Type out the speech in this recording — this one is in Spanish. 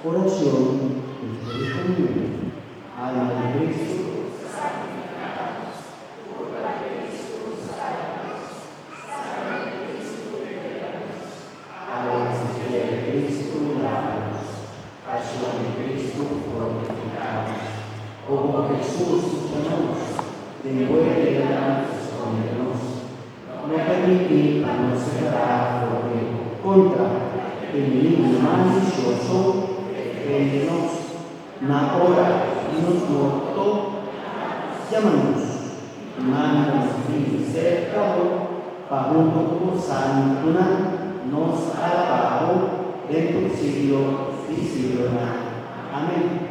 Oración después de comunión. Alma de Cristo, alabanza de Cristo, milagros, pasión de Cristo, glorificamos. Oh Jesús, escúchanos, devuelve la escondernos. No permitir a no separar contra el enemigo malicioso, deféndenos. Na hora y nos morto, llámanos, mándanos y cercado, pagando como santuna, nos alabado, dentro siglo y siglo. Amén.